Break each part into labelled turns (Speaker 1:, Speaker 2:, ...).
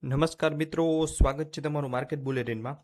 Speaker 1: નમસ્કાર મિત્રો, સ્વાગત છે તમારું માર્કેટ બુલેટિનમાં.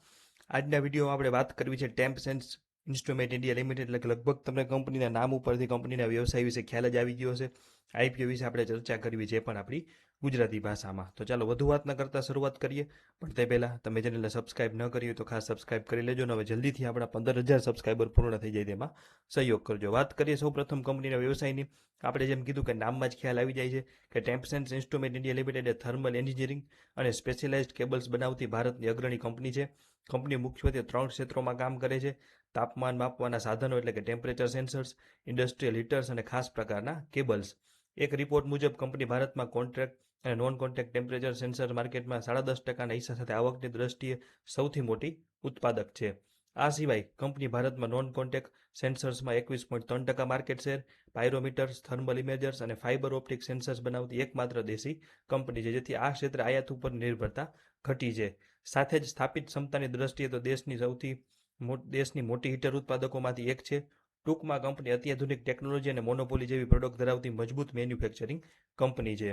Speaker 1: આજના વિડીયોમાં આપણે વાત કરવી છે temp sense instrument India limited, એટલે કે લગભગ તમને કંપનીના નામ ઉપરથી કંપનીના વ્યવસાય વિશે ખ્યાલ જ આવી ગયો હશે. આઈપીઓ વિશે આપણે ચર્ચા કરવી છે પણ આપણી ગુજરાતી ભાષામાં. તો ચાલો વધુ વાત ન કરતા શરૂઆત કરીએ. પણ તે પહેલાં તમે ચેનલને સબસ્ક્રાઇબ ન કરી હોય તો ખાસ સબસ્ક્રાઇબ કરી લેજો અને હવે જલ્દીથી આપણા 15,000 સબસ્ક્રાઇબર પૂર્ણ થઈ જાય તેમાં સહયોગ કરજો. વાત કરીએ સૌ પ્રથમ કંપનીના વ્યવસાયની. આપણે જેમ કીધું કે નામમાં જ ખ્યાલ આવી જાય છે કે Tempsens instrument India limited એ થર્મલ એન્જિનિયરિંગ અને સ્પેશિયલાઇઝ્ડ કેબલ્સ બનાવતી ભારતની અગ્રણી કંપની છે. કંપની મુખ્યત્વે 3 ક્ષેત્રોમાં કામ કરે છે: તાપમાન માપવાના સાધનો એટલે કે ટેમ્પરેચર સેન્સર્સ, ઇન્ડસ્ટ્રીયલ હીટર્સ અને ખાસ પ્રકારના કેબલ્સ. એક રિપોર્ટ મુજબ કંપની ભારતમાં કોન્ટ્રાક્ટ અને નોન કોન્ટ્રાક્ટ ટેમ્પરેચર સેન્સર માર્કેટમાં 10.5% હિસ્સા સાથે આવકની દ્રષ્ટિએ સૌથી મોટી ઉત્પાદક છે. આ સિવાય કંપની ભારતમાં નોન કોન્ટેક્ટ સેન્સર્સમાં 21.3% market share, pyrometers, thermal imagers અને ફાઇબર ઓપ્ટિક સેન્સર્સ બનાવતી એકમાત્ર દેશી કંપની છે, જેથી આ ક્ષેત્રે આયાત ઉપર નિર્ભરતા ઘટી છે. સાથે જ સ્થાપિત ક્ષમતાની દ્રષ્ટિએ તો દેશની મોટી હીટર ઉત્પાદકોમાંથી એક છે. ટૂંકમાં કંપની અત્યાધુનિક ટેકનોલોજી અને મોનોપોલી જેવી પ્રોડક્ટ ધરાવતી મજબૂત મેન્યુફેક્ચરિંગ કંપની છે.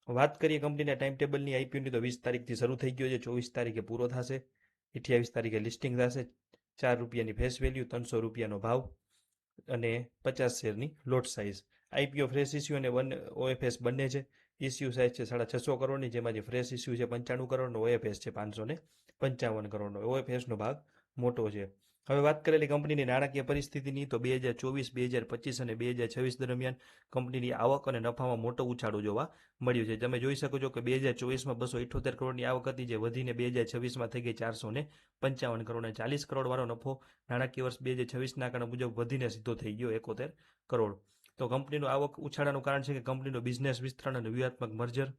Speaker 1: વાત કરીએ કંપનીના ટાઈમ ટેબલની આઈપીઓની, તો 20 તારીખથી શરૂ થઈ ગયો છે, 24 તારીખે પૂરો થશે, 28 તારીખે લિસ્ટિંગ થશે. ₹4 ફેસ વેલ્યુ, ₹300 ભાવ અને 50 શેરની લોટ સાઇઝ. આઈપીઓ ફ્રેશ ઇસ્યુ અને ઓએફએસ બંને છે. ઇસ્યુ સાઇઝ છે 650 કરોડની, જેમાં જે ફ્રેશ ઇસ્યુ છે 95 કરોડનો, ઓએફએસ છે 555 કરોડનો. ઓએફએસનો ભાગ મોટો છે. હવે વાત કરેલી કંપનીની નાણાકીય પરિસ્થિતિની, તો 2024, 2025 અને 2026 દરમિયાન કંપનીની આવક અને નફામાં મોટો ઉછાળો જોવા મળ્યો છે. તમે જોઈ શકો છો કે 2024માં 278 કરોડની આવક હતી, જે વધીને 2026માં થઈ ગઈ 455 કરોડ, અને 40 કરોડ વાળો નફો નાણાકીય વર્ષ 2026ના આંકડા મુજબ વધીને સીધો થઈ ગયો 71 કરોડ. તો કંપનીનું આવક ઉછાળાનું કારણ છે કે કંપનીનું બિઝનેસ વિસ્તરણ અને વ્યૂહાત્મક મર્જર,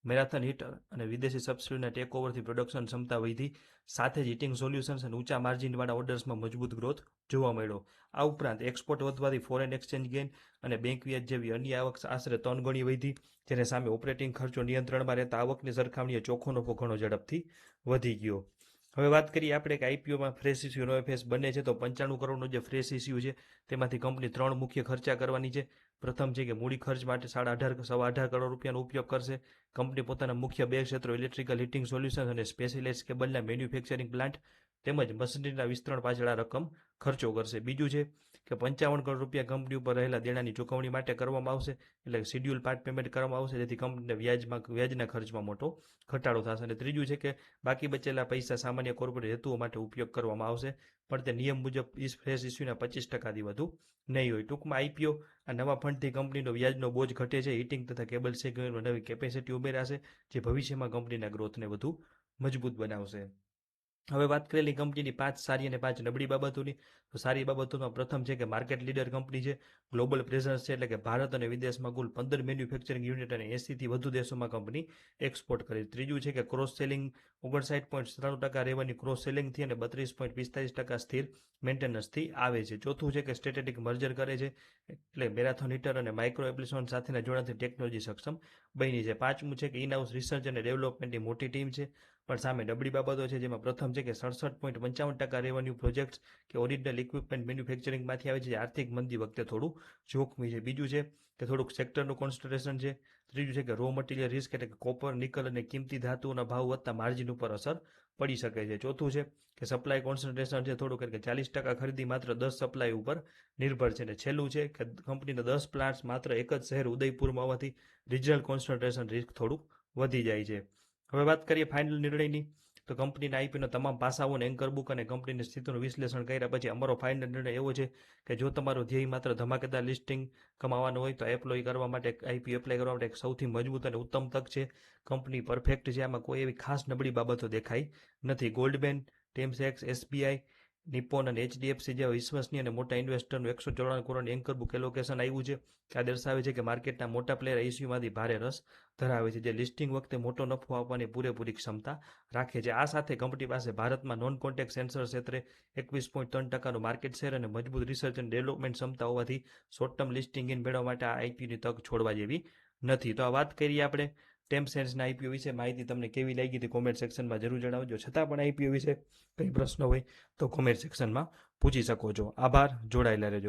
Speaker 1: મેરાથન હીટર અને વિદેશી સબસિડીના ટેક ઓવરથી પ્રોડક્શન ક્ષમતા વધી. સાથે જ હીટિંગ સોલ્યુશન્સ અને ઊંચા માર્જિનવાળા ઓર્ડર્સમાં મજબૂત ગ્રોથ જોવા મળ્યો. આ ઉપરાંત એક્સપોર્ટ વધવાથી ફોરેન એક્સચેન્જ ગેઇન અને બેંક વ્યાજ જેવી અન્ય આવક આશરે 3 ગણી વધી, જેને સામે ઓપરેટિંગ ખર્ચો નિયંત્રણમાં રહેતા આવકની સરખામણીએ ચોખ્ખો નફો ઘણો ઝડપથી વધી ગયો. હવે વાત કરીએ આપણે કે આઈપીઓમાં ફ્રેશ ઇસ્યુ અને ઓએફએસ બંને છે, તો 95 કરોડનો જે ફ્રેશ ઇસ્યુ છે તેમાંથી કંપની 3 મુખ્ય ખર્ચા કરવાની છે. પ્રથમ છે કે મૂડી ખર્ચ માટે ₹18.25 કરોડ રૂપિયાનો ઉપયોગ કરશે. કંપની પોતાના મુખ્ય 2 ક્ષેત્રો ઇલેક્ટ્રિકલ હીટિંગ સોલ્યુશન્સ અને સ્પેશિયલાઇઝ્ડ કેબલના મેન્યુફેક્ચરિંગ પ્લાન્ટ તેમજ મશીનરીના વિસ્તરણ પાછળ આ રકમ ખર્ચો કરશે. બીજું છે કે 55 કરોડ રૂપિયા કંપની ઉપર રહેલા દેણાની ચૂકવણી માટે કરવામાં આવશે, એટલે શેડ્યુલ પાર્ટ પેમેન્ટ કરવામાં આવશે, જેથી કંપનીને વ્યાજના ખર્ચમાં મોટો ઘટાડો થશે. અને ત્રીજું છે કે બાકી બચેલા પૈસા સામાન્ય કોર્પોરેટ હેતુઓ માટે ઉપયોગ કરવામાં આવશે, પણ તે નિયમ મુજબ ફ્રેશ ઇસ્યુના 25%થી વધુ નહીં હોય. ટૂંકમાં આઈપીઓ આ નવા ફંડથી કંપનીનો વ્યાજનો બોજ ઘટે છે, હીટિંગ તથા કેબલ સેગમેન્ટમાં નવી કેપેસિટી ઉમેરાશે, જે ભવિષ્યમાં કંપનીના ગ્રોથને વધુ મજબૂત બનાવશે. હવે વાત કરેલી કંપનીની 5 સારી અને 5 નબળી બાબતોની, તો સારી બાબતોમાં પ્રથમ છે કે માર્કેટ લીડર કંપની છે, ગ્લોબલ પ્રેઝન્સ છે, એટલે કે ભારત અને વિદેશમાં કુલ 15 મેન્યુફેક્ચરિંગ યુનિટ અને 80થી વધુ દેશોમાં કંપની એક્સપોર્ટ કરે. ત્રીજું છે કે ક્રોસ સેલિંગ 59.93% રેવન્યુ ક્રોસ સેલિંગથી અને 32.45% સ્થિર મેન્ટેનન્સથી આવે છે. ચોથું છે કે સ્ટ્રેટેજિક મર્જર કરે છે, એટલે મેરાથોન હીટર અને માઇક્રો એપ્લિકેશન સાથેના જોડાણથી ટેકનોલોજી સક્ષમ બની છે. પાંચમું છે કે ઇનહાઉસ રિસર્ચ અને ડેવલપમેન્ટની મોટી ટીમ છે. પણ સામે નબળી બાબતો છે, જેમાં પ્રથમ છે કે 67.55% રેવન્યુ પ્રોજેક્ટ્સ કે ઓરિજિનલ ઇક્વિપમેન્ટ મેન્યુફેક્ચરિંગમાંથી આવે છે, જે આર્થિક મંદી વખતે થોડું જોખમી છે. બીજું છે કે થોડુંક સેક્ટરનું કોન્સન્ટ્રેશન છે. ત્રીજું છે કે રો મટીરિયલ રિસ્ક, એટલે કે કોપર, નિકલ અને કિંમતી ધાતુઓના ભાવ વધતા માર્જિન ઉપર અસર પડી શકે છે. ચોથું છે કે સપ્લાય કોન્સન્ટ્રેશન છે થોડુંક, એટલે કે 40% ખરીદી માત્ર 10 સપ્લાય ઉપર નિર્ભર છે. અને છેલ્લું છે કે કંપનીના 10 પ્લાન્ટ્સ માત્ર એક જ શહેર ઉદયપુરમાં હોવાથી રિજનલ કોન્સન્ટ્રેશન રિસ્ક થોડુંક વધી જાય છે. હવે વાત કરીએ ફાઇનલ નિર્ણયની, તો કંપનીના આઈપીઓના તમામ પાસાઓને એન્કર બુક અને કંપનીની સ્થિતિનું વિશ્લેષણ કર્યા પછી અમારો ફાઇનલ નિર્ણય એવો છે કે જો તમારો ધ્યેય માત્ર ધમાકેદાર લિસ્ટિંગ કમાવાનું હોય, તો એપ્લાય કરવા માટે એક સૌથી મજબૂત અને ઉત્તમ તક છે. કંપની પરફેક્ટ છે, આમાં કોઈ એવી ખાસ નબળી બાબતો દેખાઈ નથી. ગોલ્ડમેન, ટેમસેક્સ, એસબીઆઈ, નિપ્પોન અને એચડીએફસી જેવા વિશ્વસનીય અને મોટા ઇન્વેસ્ટરનું 194 કરોડની એન્કર બુક એલોકેશન આવ્યું છે. આ દર્શાવે છે કે માર્કેટના મોટા પ્લેયર ઇસ્યુમાંથી ભારે રસ ધરાવે છે, જે લિસ્ટિંગ વખતે મોટો નફો આપવાની પૂરેપૂરી ક્ષમતા રાખે છે. આ સાથે કંપની પાસે ભારતમાં નોન કોન્ટેક્ટ સેન્સર ક્ષેત્રે 21.3%નું માર્કેટ શેર અને મજબૂત રિસર્ચ અને ડેવલપમેન્ટ ક્ષમતા હોવાથી શોર્ટ ટર્મ લિસ્ટિંગ ઇન મેળવવા માટે આ આઈપીઓની તક છોડવા જેવી નથી. તો આ વાત કરીએ આપણે ટેમ્પ સેન્સના આઈપીઓ વિશે. માહિતી તમને કેવી લાગી હતી કોમેન્ટ સેક્શનમાં જરૂર જણાવજો. છતાં પણ આઈપીઓ વિશે કંઈ પ્રશ્ન હોય તો કોમેન્ટ સેક્શનમાં પૂછી શકો છો. આભાર, જોડાયેલા રહેજો.